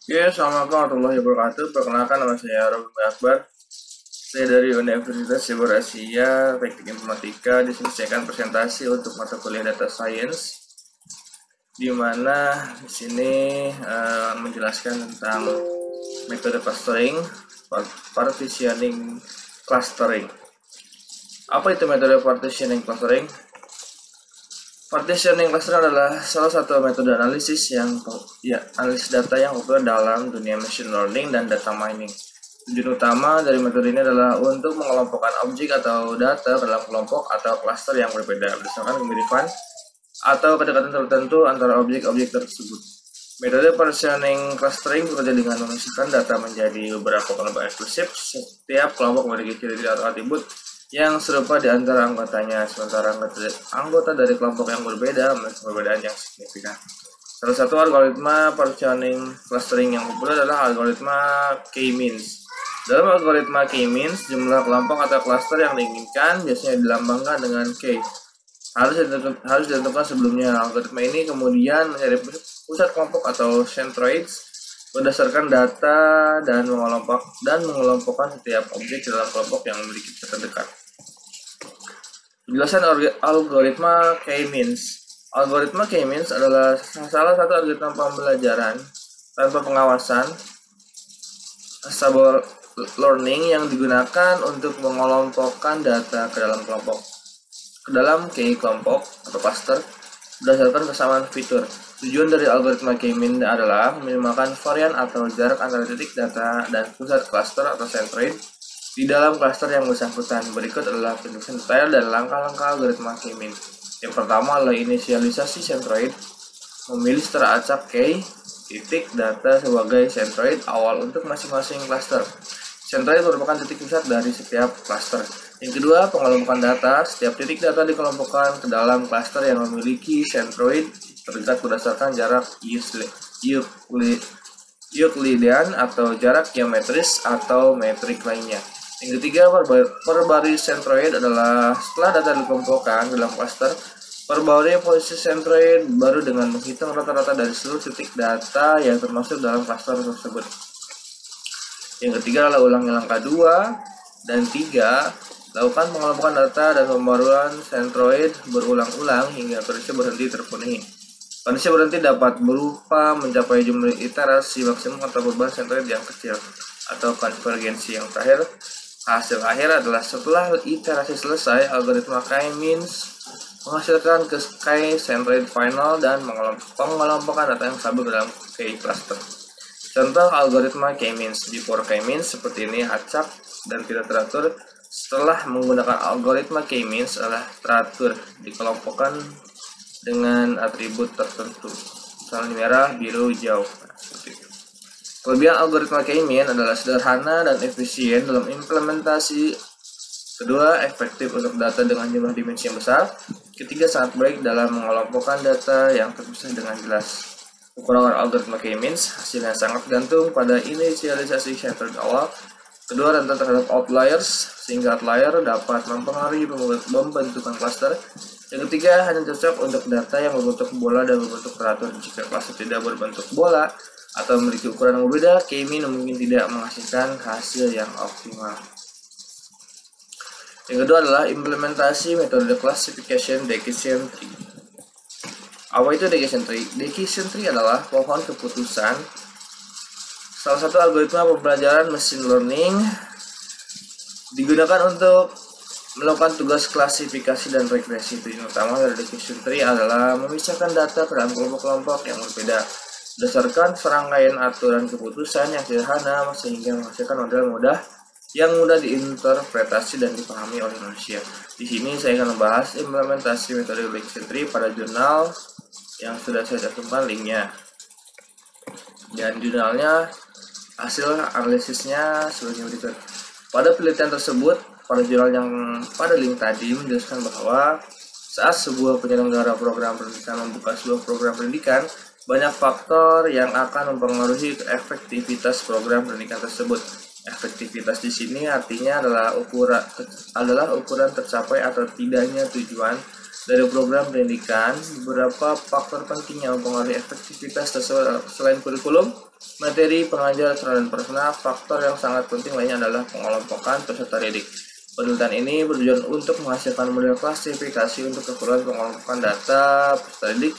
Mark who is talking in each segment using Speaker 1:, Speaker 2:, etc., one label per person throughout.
Speaker 1: Oke, Assalamualaikum warahmatullahi wabarakatuh. Perkenalkan, nama saya Robin Akbar. Saya dari Universitas Cibur Asia, Teknik Informatika. Di sini saya akan presentasi untuk mata kuliah Data Science, di mana di sini menjelaskan tentang metode clustering, partitioning clustering. Apa itu metode partitioning clustering? Partitioning cluster adalah salah satu metode analisis analisis data yang populer dalam dunia machine learning dan data mining. Tujuan utama dari metode ini adalah untuk mengelompokkan objek atau data ke dalam kelompok atau cluster yang berbeda berdasarkan kemiripan atau kedekatan tertentu antara objek-objek tersebut. Metode partitioning clustering bekerja dengan memisahkan data menjadi beberapa kelompok eksklusif. Setiap kelompok memiliki ciri-ciri atau atribut yang serupa di antara anggotanya, sementara anggota dari kelompok yang berbeda memiliki perbedaan yang signifikan. Salah satu algoritma partitioning clustering yang populer adalah algoritma K-means. Dalam algoritma K-means, jumlah kelompok atau cluster yang diinginkan biasanya dilambangkan dengan K. Harus ditentukan sebelumnya. Algoritma ini kemudian mencari pusat kelompok atau centroids berdasarkan data dan mengelompokkan setiap objek dalam kelompok yang memiliki terdekat. Penjelasan algoritma K-means. Algoritma K-means adalah salah satu algoritma pembelajaran tanpa pengawasan stable learning yang digunakan untuk mengelompokkan data ke dalam K kelompok atau cluster berdasarkan kesamaan fitur. Tujuan dari algoritma K-means adalah meminimalkan varian atau jarak antara titik data dan pusat cluster atau centroid di dalam cluster yang bersangkutan. Berikut adalah penjelasan detail dan langkah-langkah algoritma K-means. Yang pertama adalah inisialisasi centroid. Memilih secara acak K titik data sebagai centroid awal untuk masing-masing cluster. Centroid merupakan titik pusat dari setiap cluster. Yang kedua, pengelompokan data. Setiap titik data dikelompokkan ke dalam cluster yang memiliki centroid terdekat berdasarkan jarak Euclidean atau jarak geometris atau metrik lainnya. Yang ketiga, perbaris centroid adalah setelah data dikelompokkan dalam cluster, perbarui posisi centroid baru dengan menghitung rata-rata dari seluruh titik data yang termasuk dalam cluster tersebut. Yang ketiga adalah ulangi langkah 2 dan 3. Lakukan pengelompokan data dan pembaruan centroid berulang-ulang hingga kondisi berhenti terpenuhi. Kondisi berhenti dapat berupa mencapai jumlah iterasi maksimum atau beban centroid yang kecil atau konvergensi. Yang terakhir, hasil akhir adalah setelah iterasi selesai, algoritma K-means menghasilkan K centroid final dan pengelompokan data yang stabil dalam K cluster. Contoh algoritma K-means. Before K-means seperti ini, acak dan tidak teratur. Setelah menggunakan algoritma K-means adalah teratur, dikelompokkan dengan atribut tertentu, misalnya merah, biru, hijau. Seperti itu. Kelebihan algoritma K-means adalah sederhana dan efisien dalam implementasi. Kedua, efektif untuk data dengan jumlah dimensi yang besar. Ketiga, sangat baik dalam mengelompokkan data yang terpisah dengan jelas. Ukuran algoritma K-means hasilnya sangat gantung pada inisialisasi centroid awal. Kedua, rentan terhadap outliers, sehingga outlier dapat mempengaruhi pembentukan cluster. Yang ketiga, hanya cocok untuk data yang berbentuk bola dan berbentuk teratur. Jika cluster tidak berbentuk bola atau memiliki ukuran yang berbeda, K-means mungkin tidak menghasilkan hasil yang optimal. Yang kedua adalah implementasi metode classification decision tree. Apa itu decision tree? Decision tree adalah pohon keputusan, salah satu algoritma pembelajaran machine learning digunakan untuk melakukan tugas klasifikasi dan regresi. Tujuan utama dari decision tree adalah memisahkan data ke dalam kelompok-kelompok yang berbeda berdasarkan serangkaian aturan keputusan yang sederhana sehingga menghasilkan model yang mudah diinterpretasi dan dipahami oleh manusia. Di sini saya akan membahas implementasi metode decision tree pada jurnal yang sudah saya cantumkan linknya. Dan jurnalnya, hasil analisisnya sebagai berikut. Pada penelitian tersebut, pada jurnal yang pada link tadi menjelaskan bahwa saat sebuah penyelenggara program pendidikan membuka sebuah program pendidikan, banyak faktor yang akan mempengaruhi efektivitas program pendidikan tersebut. Efektivitas di sini artinya adalah ukuran tercapai atau tidaknya tujuan dari program pendidikan. Beberapa faktor penting yang mempengaruhi efektivitas tersebut selain kurikulum, materi, pengajar, sarana dan prasarana. Faktor yang sangat penting lainnya adalah pengelompokan peserta didik. Penelitian ini bertujuan untuk menghasilkan model klasifikasi untuk keperluan pengelompokan data peserta didik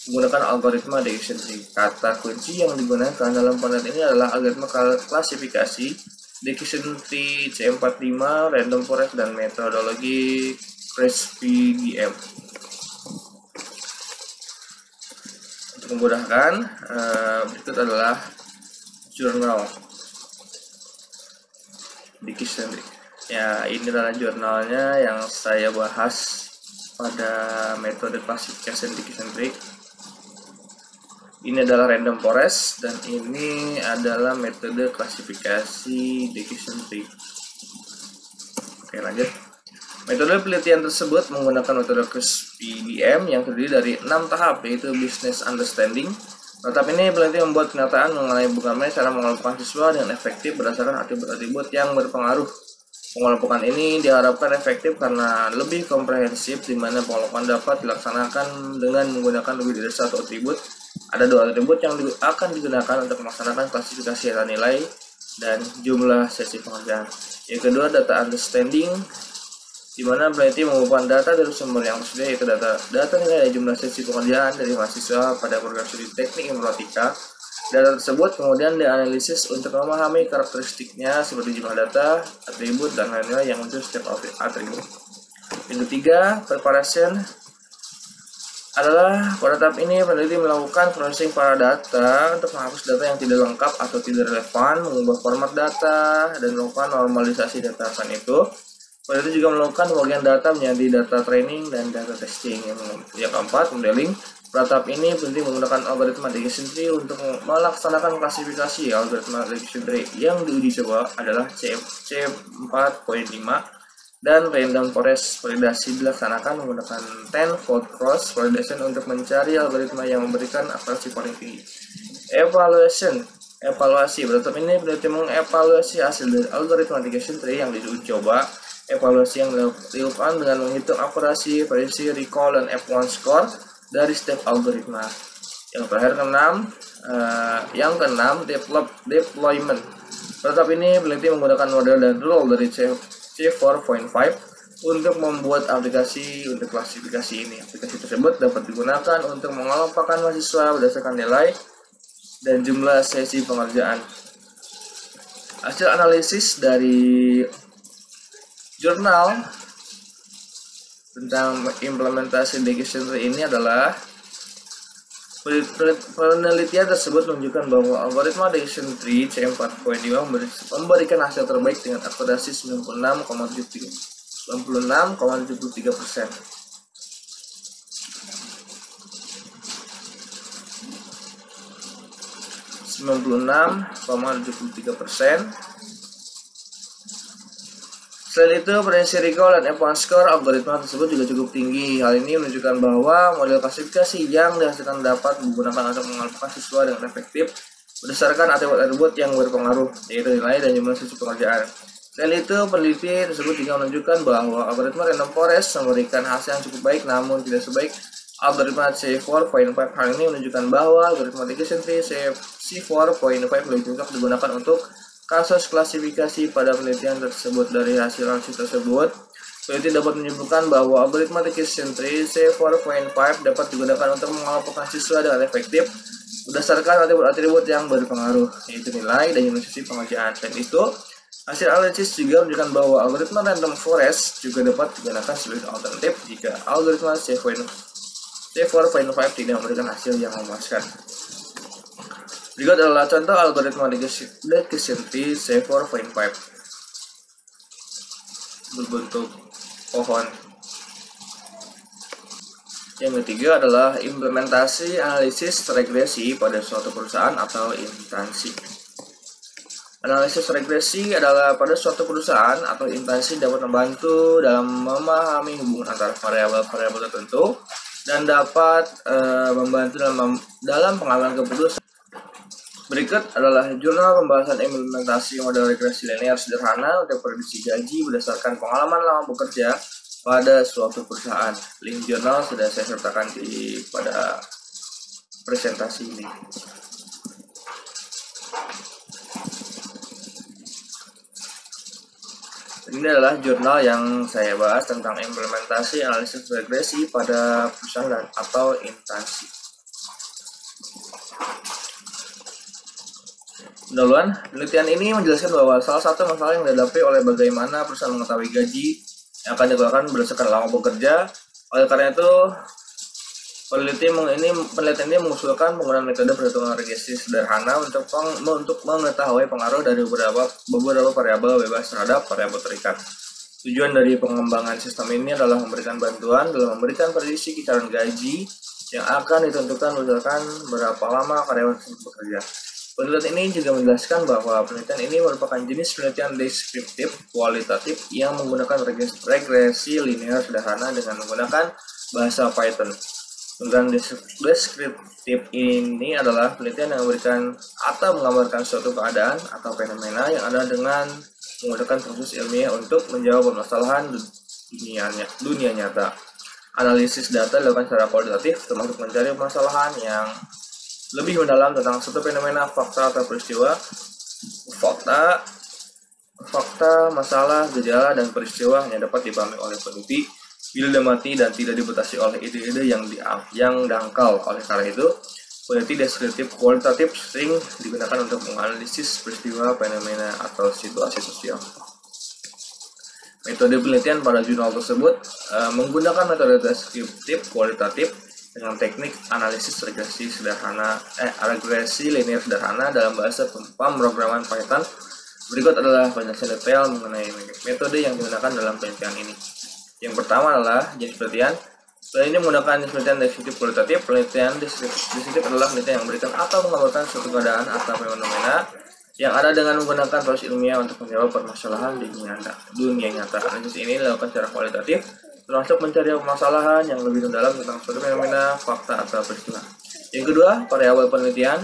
Speaker 1: menggunakan algoritma Decision Tree. Kata kunci yang digunakan dalam penelitian ini adalah algoritma klasifikasi, Decision Tree C45, Random Forest, dan metodologi CRISP-DM. Untuk memudahkan, berikut adalah jurnal Decision Tree. Ya, ini adalah jurnalnya yang saya bahas pada metode classification Decision Tree. Ini adalah Random Forest dan ini adalah metode klasifikasi Decision Tree. Oke, lanjut. Metode penelitian tersebut menggunakan metode CRISP-DM yang terdiri dari 6 tahap, yaitu Business Understanding. Tahap ini peneliti membuat pernyataan mengenai bagaimana cara mengelompokkan siswa dengan efektif berdasarkan atribut-atribut yang berpengaruh. Pengelompokan ini diharapkan efektif karena lebih komprehensif, di mana pengelompokan dapat dilaksanakan dengan menggunakan lebih dari satu atribut. Ada 2 atribut yang akan digunakan untuk melaksanakan klasifikasi data nilai dan jumlah sesi pengerjaan. Yang kedua, data understanding, di mana peneliti mengumpulkan data dari sumber yang tersedia, yaitu data nilai dan jumlah sesi pengerjaan dari mahasiswa pada program studi teknik informatika. Data tersebut kemudian dianalisis untuk memahami karakteristiknya seperti jumlah data, atribut, dan lain-lain yang muncul setiap atribut. Yang ketiga, preparation adalah pada tahap ini peneliti melakukan processing para data untuk menghapus data yang tidak lengkap atau tidak relevan, mengubah format data, dan melakukan normalisasi data. Selain itu, peneliti juga melakukan pembagian data menjadi data training dan data testing. Yang keempat, modeling. Pada tahap ini peneliti menggunakan algoritma Decision Tree untuk melaksanakan klasifikasi. Algoritma Decision Tree yang diuji coba adalah C4.5 dan Random Forest. Validasi dilaksanakan menggunakan 10-fold cross validation untuk mencari algoritma yang memberikan akurasi paling tinggi. Evaluasi. Pada tahap ini peneliti mengevaluasi hasil dari algoritma Decision Tree yang diuji coba. Evaluasi yang dilakukan dengan menghitung akurasi, prediksi, recall, dan F1 score dari setiap algoritma. Yang terakhir keenam, deployment. Pada tahap ini peneliti menggunakan model dan rule dari C4.5 untuk membuat aplikasi untuk klasifikasi ini. Aplikasi tersebut dapat digunakan untuk mengelompokkan mahasiswa berdasarkan nilai dan jumlah sesi pengerjaan. Hasil analisis dari jurnal tentang implementasi Decision Tree ini adalah penelitian tersebut menunjukkan bahwa algoritma Decision Tree C4.5 memberikan hasil terbaik dengan akurasi 96,73%. Selain itu, prediksi recall dan F1 score algoritma tersebut juga cukup tinggi. Hal ini menunjukkan bahwa model klasifikasi yang dihasilkan dapat digunakan untuk mengelompokkan siswa dengan efektif berdasarkan atribut-atribut yang berpengaruh, yaitu nilai dan jumlah sesi pengerjaan. Selain itu, peneliti tersebut juga menunjukkan bahwa algoritma Random Forest memberikan hasil yang cukup baik, namun tidak sebaik algoritma C4.5. Hal ini menunjukkan bahwa algoritma Decision Tree C4.5 lebih cocok digunakan untuk kasus klasifikasi. Pada penelitian tersebut, dari hasil tersebut, peneliti dapat menyimpulkan bahwa algoritma Decision Tree C4.5 dapat digunakan untuk mengelompokkan siswa dengan efektif berdasarkan atribut-atribut yang berpengaruh, yaitu nilai dan jumlah sesi pengerjaan. Selain itu, hasil analisis juga menunjukkan bahwa algoritma Random Forest juga dapat digunakan sebagai alternatif jika algoritma C4.5 tidak memberikan hasil yang memuaskan. Berikut adalah contoh algoritma Decision Tree C4.5 berbentuk pohon. Yang ketiga adalah implementasi analisis regresi pada suatu perusahaan atau instansi. Analisis regresi adalah pada suatu perusahaan atau instansi dapat membantu dalam memahami hubungan antara variabel-variabel tertentu dan dapat membantu dalam pengambilan keputusan. Berikut adalah jurnal pembahasan implementasi model regresi linear sederhana untuk prediksi gaji berdasarkan pengalaman lama bekerja pada suatu perusahaan. Link jurnal sudah saya sertakan pada presentasi ini. Ini adalah jurnal yang saya bahas tentang implementasi analisis regresi pada perusahaan atau instansi. Pendahuluan, penelitian ini menjelaskan bahwa salah satu masalah yang dihadapi oleh bagaimana perusahaan mengetahui gaji yang akan dikeluarkan berdasarkan lama bekerja. Oleh karena itu, penelitian ini mengusulkan penggunaan metode perhitungan regresi sederhana untuk mengetahui pengaruh dari beberapa variabel bebas terhadap variabel terikat. Tujuan dari pengembangan sistem ini adalah memberikan bantuan dalam memberikan prediksi kisaran gaji yang akan ditentukan berdasarkan berapa lama karyawan tersebut bekerja. Penelitian ini juga menjelaskan bahwa penelitian ini merupakan jenis penelitian deskriptif kualitatif yang menggunakan regresi linear sederhana dengan menggunakan bahasa Python. Penelitian deskriptif ini adalah penelitian yang memberikan atau menggambarkan suatu keadaan atau fenomena yang ada dengan menggunakan proses ilmiah untuk menjawab permasalahan dunia nyata. Analisis data dilakukan secara kualitatif, termasuk mencari permasalahan yang lebih mendalam tentang suatu fenomena, fakta atau peristiwa, fakta, masalah, gejala, dan peristiwa hanya dapat dipahami oleh peneliti bila mati dan tidak dibatasi oleh ide-ide yang dangkal. Oleh karena itu, peneliti deskriptif kualitatif sering digunakan untuk menganalisis peristiwa, fenomena, atau situasi sosial. Metode penelitian pada jurnal tersebut menggunakan metode deskriptif kualitatif dengan teknik analisis regresi linear sederhana dalam bahasa pemrograman Python. Berikut adalah penjelasan detail mengenai metode yang digunakan dalam penelitian ini. Yang pertama adalah jenis penelitian. Selain ini menggunakan jenis penelitian deskriptif kualitatif. Penelitian deskriptif adalah penelitian yang memberikan atau menggambarkan suatu keadaan atau fenomena yang ada dengan menggunakan proses ilmiah untuk menjawab permasalahan dunia nyata. Analisis ini dilakukan secara kualitatif, termasuk mencari permasalahan yang lebih mendalam tentang suatu fenomena, fakta, atau peristiwa. Yang kedua, variabel penelitian.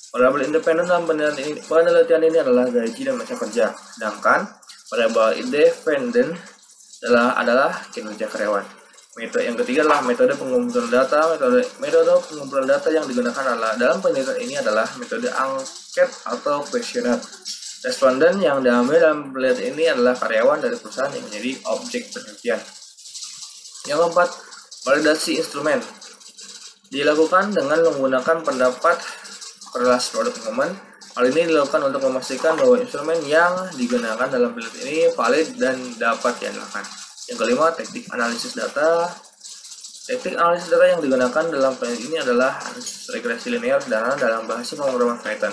Speaker 1: Variabel independen dalam penelitian ini adalah gaji dan masa kerja, sedangkan variabel independen adalah kinerja karyawan. Metode yang ketiga adalah metode pengumpulan data. Metode pengumpulan data yang digunakan dalam penelitian ini adalah metode angket atau kuesioner. Responden yang diambil dalam penelitian ini adalah karyawan dari perusahaan yang menjadi objek penelitian. Yang keempat, validasi instrumen. Dilakukan dengan menggunakan pendapat korelasi produk momen. Hal ini dilakukan untuk memastikan bahwa instrumen yang digunakan dalam penelitian ini valid dan dapat diandalkan. Yang kelima, teknik analisis data. Teknik analisis data yang digunakan dalam penelitian ini adalah analisis regresi linear sederhana dalam bahasa pemrograman Python.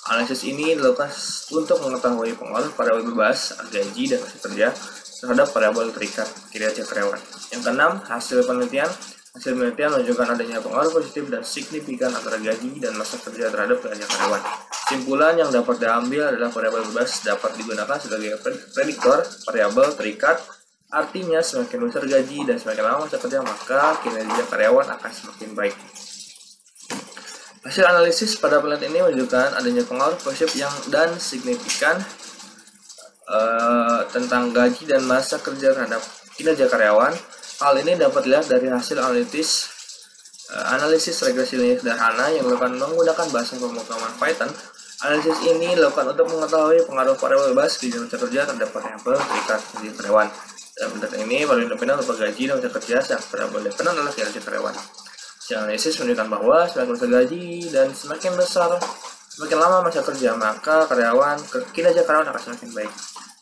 Speaker 1: Analisis ini dilakukan untuk mengetahui pengaruh variabel bebas, gaji, dan masa kerja terhadap variabel terikat, kinerja karyawan. Yang keenam, hasil penelitian. Hasil penelitian menunjukkan adanya pengaruh positif dan signifikan antara gaji dan masa kerja terhadap kinerja karyawan. Kesimpulan yang dapat diambil adalah variabel bebas dapat digunakan sebagai prediktor variabel terikat. Artinya, semakin besar gaji dan semakin lama masa kerja, maka kinerja karyawan akan semakin baik. Hasil analisis pada penelitian ini menunjukkan adanya pengaruh positif dan signifikan tentang gaji dan masa kerja terhadap kinerja karyawan. Hal ini dapat dilihat dari hasil analisis regresi linear sederhana yang dilakukan menggunakan bahasa pemrograman Python. Analisis ini dilakukan untuk mengetahui pengaruh variabel bebas di masa kerja terhadap variabel terikat kinerja karyawan. Dalam penelitian ini, variabel independen berupa gaji dan masa kerja, sedangkan variabel dependen adalah kinerja karyawan. Hasil analisis menunjukkan bahwa semakin besar gaji dan semakin lama masa kerja, maka kinerja karyawan akan semakin baik.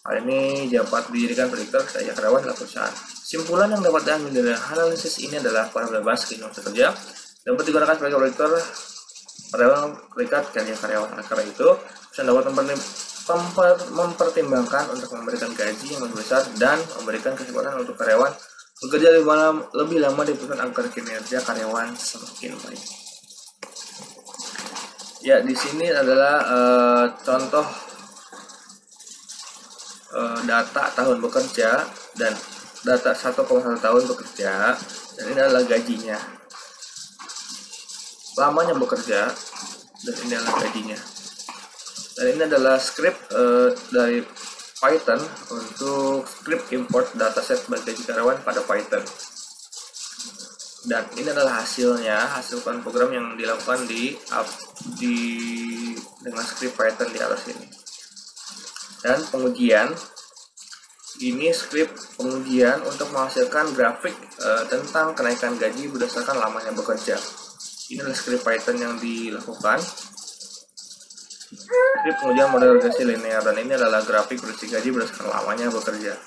Speaker 1: Hal ini dapat dijadikan prediktor kinerja karyawan dalam perusahaan. Kesimpulan yang dapat diambil dari analisis ini adalah variabel bebas kinerja masa kerja dapat digunakan sebagai prediktor variabel terikat kinerja karyawan. Karena itu, perusahaan dapat mempertimbangkan untuk memberikan gaji yang lebih besar dan memberikan kesempatan untuk karyawan bekerja lebih lama di perusahaan agar kinerja karyawan semakin baik. Ya, di sini adalah contoh data tahun bekerja dan data 1,1 tahun bekerja, dan ini adalah gajinya, lamanya bekerja, dan ini adalah gajinya. Dan ini adalah skrip dari Python untuk script import dataset bagi gaji karyawan pada Python. Dan ini adalah hasil program yang dilakukan dengan script Python di atas ini. Dan pengujian, ini script pengujian untuk menghasilkan grafik tentang kenaikan gaji berdasarkan lamanya bekerja. Ini adalah script Python yang dilakukan. Script pengujian model regresi linear, dan ini adalah grafik berisi gaji berdasarkan lamanya bekerja.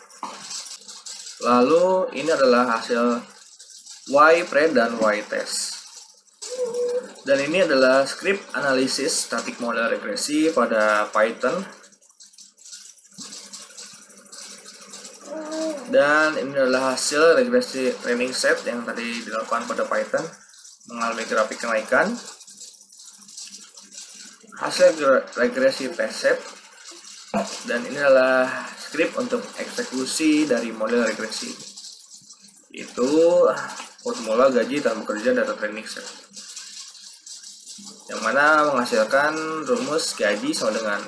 Speaker 1: Lalu ini adalah hasil Y-pre dan Y-test. Dan ini adalah script analisis static model regresi pada Python. Dan ini adalah hasil regresi training set yang tadi dilakukan pada Python, mengalami grafik kenaikan. Hasil regresi test set, dan ini adalah script untuk eksekusi dari model regresi, itu formula gaji dan bekerja data training set, yang mana menghasilkan rumus gaji sama dengan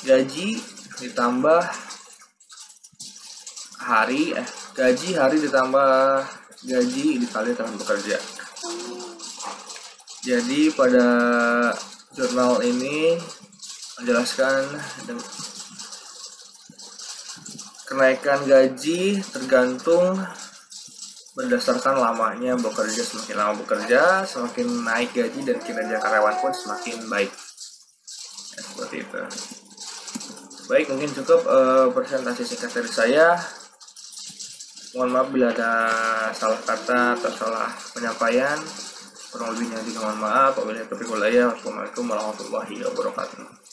Speaker 1: gaji ditambah gaji hari ditambah gaji dikali tahun bekerja. Jadi pada jurnal ini menjelaskan kenaikan gaji tergantung berdasarkan lamanya bekerja. Semakin lama bekerja, semakin naik gaji, dan kinerja karyawan pun semakin baik. Ya, seperti itu. Baik, mungkin cukup presentasi singkat dari saya. Mohon maaf bila ada salah kata atau salah penyampaian. Kurang lebihnya juga mohon maaf. Wabillahi taufiq wal hidayah. Wassalamualaikum warahmatullahi wabarakatuh.